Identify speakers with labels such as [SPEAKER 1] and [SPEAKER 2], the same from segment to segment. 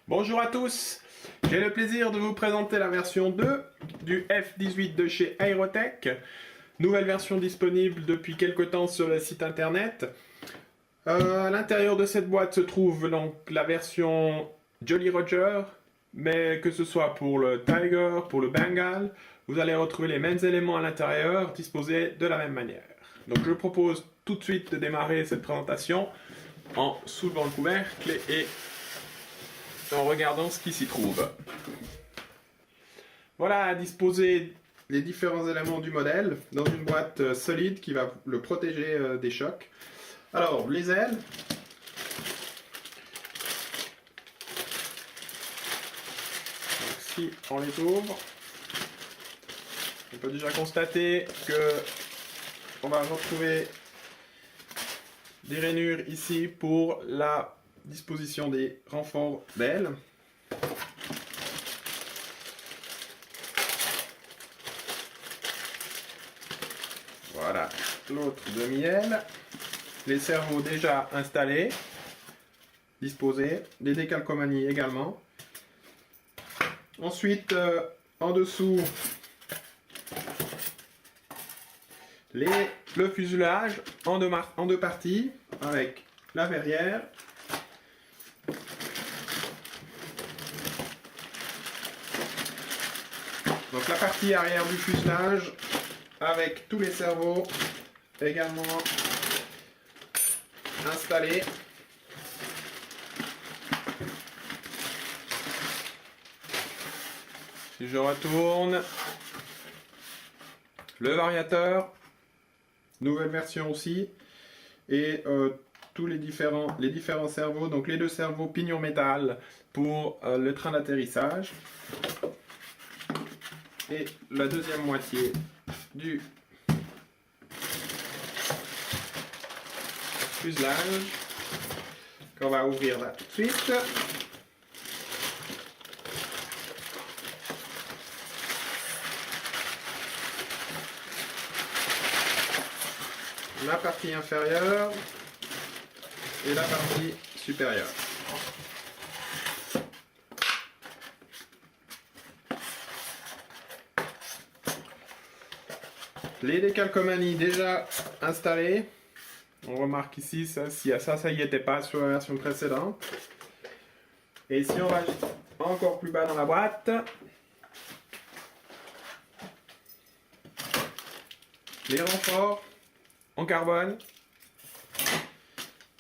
[SPEAKER 1] Bonjour à tous, j'ai le plaisir de vous présenter la version 2 du F18 de chez Aerotech. Nouvelle version disponible depuis quelques temps sur le site internet. À l'intérieur de cette boîte se trouve donc la version Jolly Roger, mais que ce soit pour le Tiger, pour le Bengal, vous allez retrouver les mêmes éléments à l'intérieur disposés de la même manière. Donc je vous propose tout de suite de démarrer cette présentation en soulevant le couvercle et en regardant ce qui s'y trouve. Voilà à disposer les différents éléments du modèle dans une boîte solide qui va le protéger des chocs. Alors, les ailes. Donc, si on les ouvre, on peut déjà constater que on va retrouver des rainures ici pour la disposition des renforts d'ailes. Voilà l'autre demi-aile. Les cerveaux déjà installés, disposés. Les décalcomanies également. Ensuite, en dessous, le fuselage en deux parties avec la verrière. Donc la partie arrière du fuselage avec tous les cerveaux également installés. Si je retourne, le variateur, nouvelle version aussi, et tous les différents cerveaux, donc les deux cerveaux pignon métal pour le train d'atterrissage. Et la deuxième moitié du fuselage qu'on va ouvrir là tout de suite. La partie inférieure et la partie supérieure. Les décalcomanies déjà installées. On remarque ici, ça y était pas sur la version précédente. Et si on va encore plus bas dans la boîte, les renforts en carbone,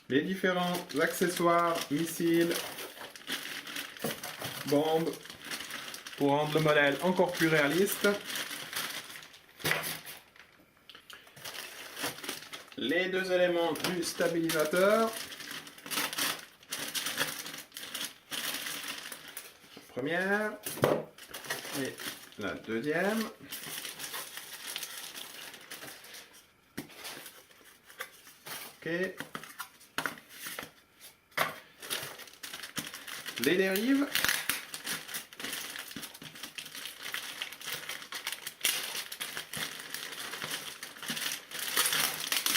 [SPEAKER 1] les différents accessoires, missiles, bombes, pour rendre le modèle encore plus réaliste. Les deux éléments du stabilisateur. Première et la deuxième. Ok. Les dérives.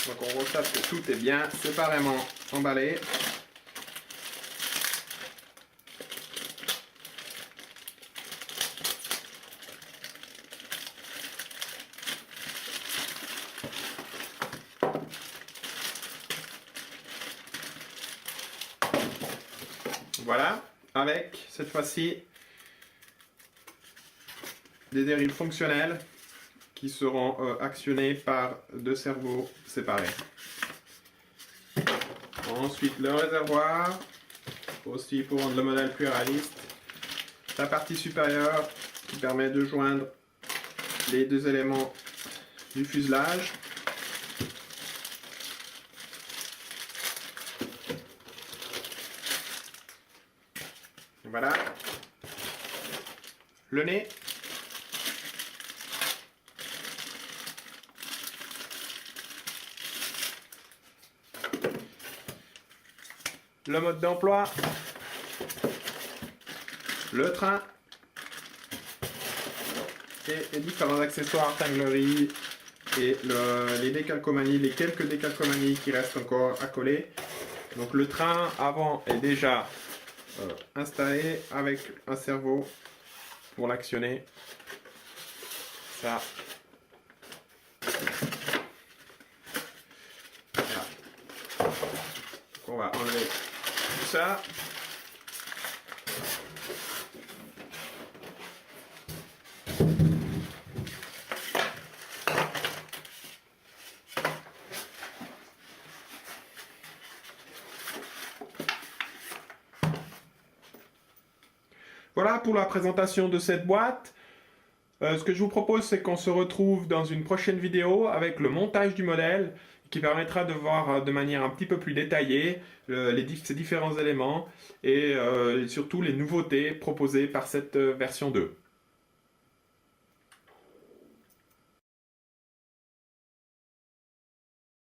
[SPEAKER 1] Donc on constate que tout est bien séparément emballé. Voilà, avec cette fois-ci des dérives fonctionnelles qui seront actionnés par deux cerveaux séparés. Ensuite, le réservoir, aussi pour rendre le modèle plus réaliste. La partie supérieure qui permet de joindre les deux éléments du fuselage. Voilà. Le nez. Le mode d'emploi, le train et les différents accessoires, tangleries et les décalcomanies, les quelques décalcomanies qui restent encore à coller. Donc le train avant est déjà installé avec un servot pour l'actionner. Ça. Voilà. On va enlever tout ça. Voilà pour la présentation de cette boîte. Ce que je vous propose, c'est qu'on se retrouve dans une prochaine vidéo avec le montage du modèle qui permettra de voir de manière un petit peu plus détaillée ces différents éléments et surtout les nouveautés proposées par cette version 2.